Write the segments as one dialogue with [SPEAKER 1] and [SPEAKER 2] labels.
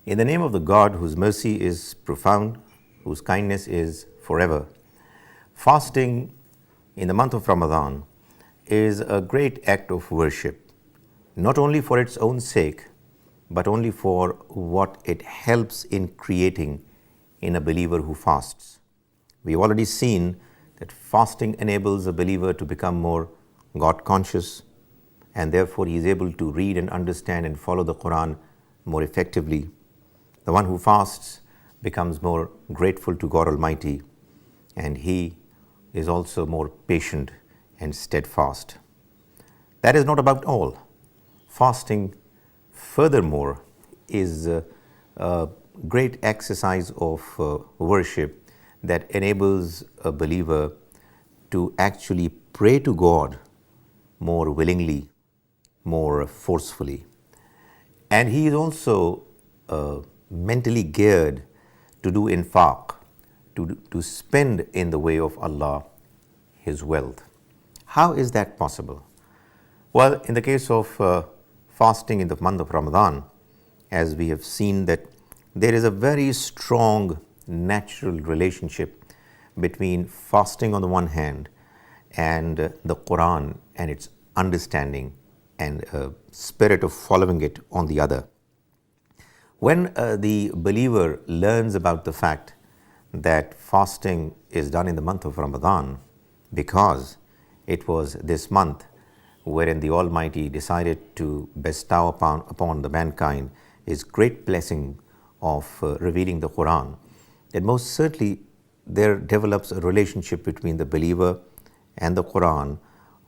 [SPEAKER 1] In the name of the God whose mercy is profound, whose kindness is forever. Fasting in the month of Ramadan is a great act of worship, not only for its own sake, but only for what it helps in creating in a believer who fasts. We've already seen that fasting enables a believer to become more God conscious, and therefore he is able to read and understand and follow the Quran more effectively. The one who fasts becomes more grateful to God Almighty, and he is also more patient and steadfast. That is not about all. Fasting, furthermore, is a great exercise of worship that enables a believer to actually pray to God more willingly, more forcefully. And he is also mentally geared to do infaq, to spend in the way of Allah his wealth. How is that possible? Well, in the case of fasting in the month of Ramadan, as we have seen that there is a very strong natural relationship between fasting on the one hand and the Quran and its understanding and spirit of following it on the other. When the believer learns about the fact that fasting is done in the month of Ramadan because it was this month wherein the Almighty decided to bestow upon the mankind His great blessing of revealing the Quran, then most certainly there develops a relationship between the believer and the Quran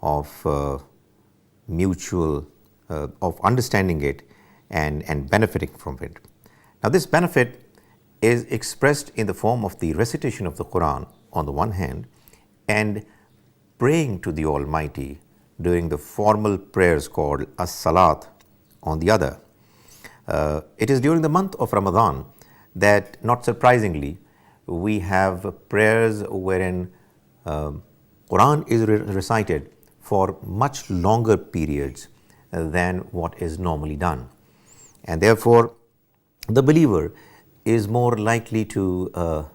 [SPEAKER 1] of mutual, of understanding it and benefiting from it. Now this benefit is expressed in the form of the recitation of the Quran on the one hand and praying to the Almighty during the formal prayers called as-salat on the other. It is during the month of Ramadan that, not surprisingly, we have prayers wherein Quran is recited for much longer periods than what is normally done. And therefore, the believer is more likely to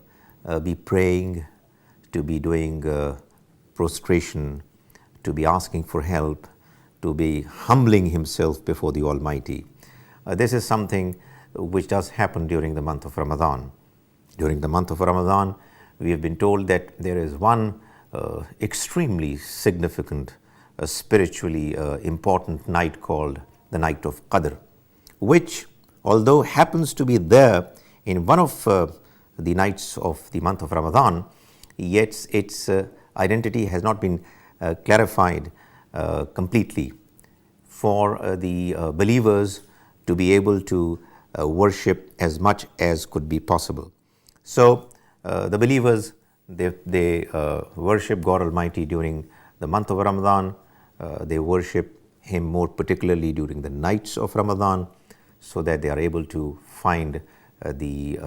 [SPEAKER 1] be praying, to be doing prostration, to be asking for help, to be humbling himself before the Almighty. This is something which does happen during the month of Ramadan. During the month of Ramadan, we have been told that there is one extremely significant, spiritually important night called the night of Qadr, which, although happens to be there in one of the nights of the month of Ramadan, yet its identity has not been clarified completely for the believers to be able to worship as much as could be possible. So the believers, they worship God Almighty during the month of Ramadan. They worship Him more particularly during the nights of Ramadan, so that they are able to find the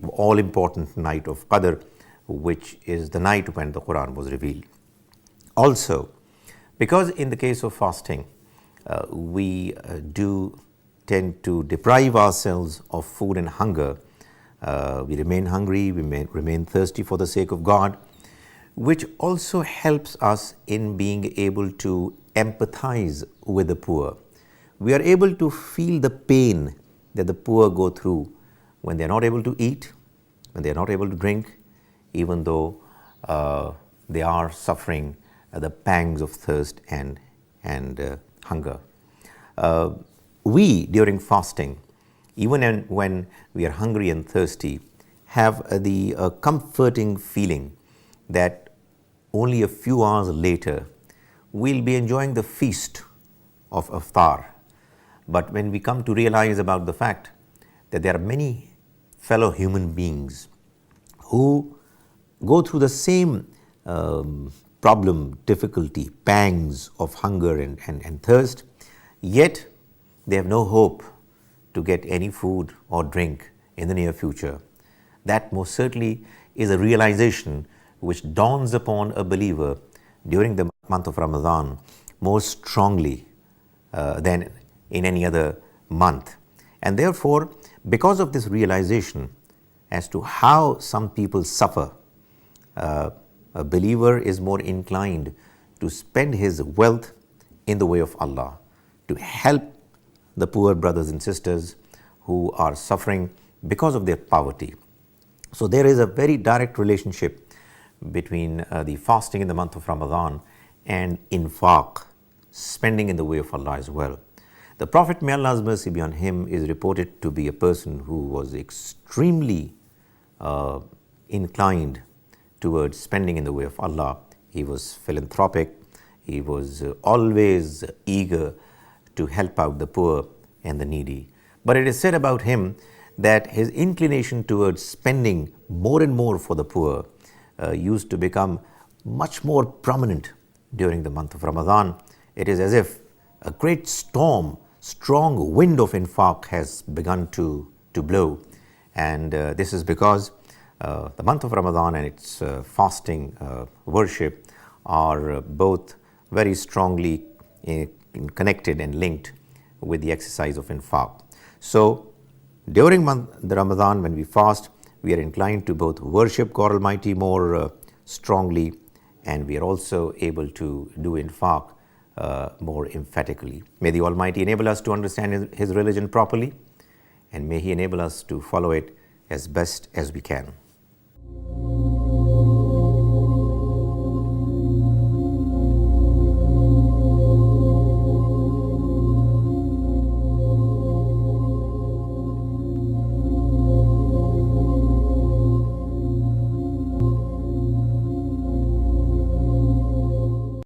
[SPEAKER 1] all-important night of Qadr, which is the night when the Quran was revealed. Also, because in the case of fasting, we do tend to deprive ourselves of food and hunger. We remain hungry, we may remain thirsty for the sake of God, which also helps us in being able to empathize with the poor. We are able to feel the pain that the poor go through when they are not able to eat, when they are not able to drink, even though they are suffering the pangs of thirst and hunger. We, during fasting, even when we are hungry and thirsty, have the comforting feeling that only a few hours later we'll be enjoying the feast of iftar. But when we come to realize about the fact that there are many fellow human beings who go through the same problem, difficulty, pangs of hunger and thirst, yet they have no hope to get any food or drink in the near future. That most certainly is a realization which dawns upon a believer during the month of Ramadan more strongly than in any other month. And therefore, Because of this realization as to how some people suffer, a believer is more inclined to spend his wealth in the way of Allah, to help the poor brothers and sisters who are suffering because of their poverty. So there is a very direct relationship between the fasting in the month of Ramadan and infaq, spending in the way of Allah as well. The Prophet, may Allah's mercy be on him, is reported to be a person who was extremely inclined towards spending in the way of Allah. He was philanthropic. He was always eager to help out the poor and the needy. But it is said about him that his inclination towards spending more and more for the poor used to become much more prominent during the month of Ramadan. It is as if a great storm, strong wind of infaq has begun to blow. And this is because the month of Ramadan and its fasting worship are both very strongly connected and linked with the exercise of infaq. So during the Ramadan, when we fast, we are inclined to both worship God Almighty more strongly, and we are also able to do infaq more emphatically. May the Almighty enable us to understand His religion properly, and may He enable us to follow it as best as we can.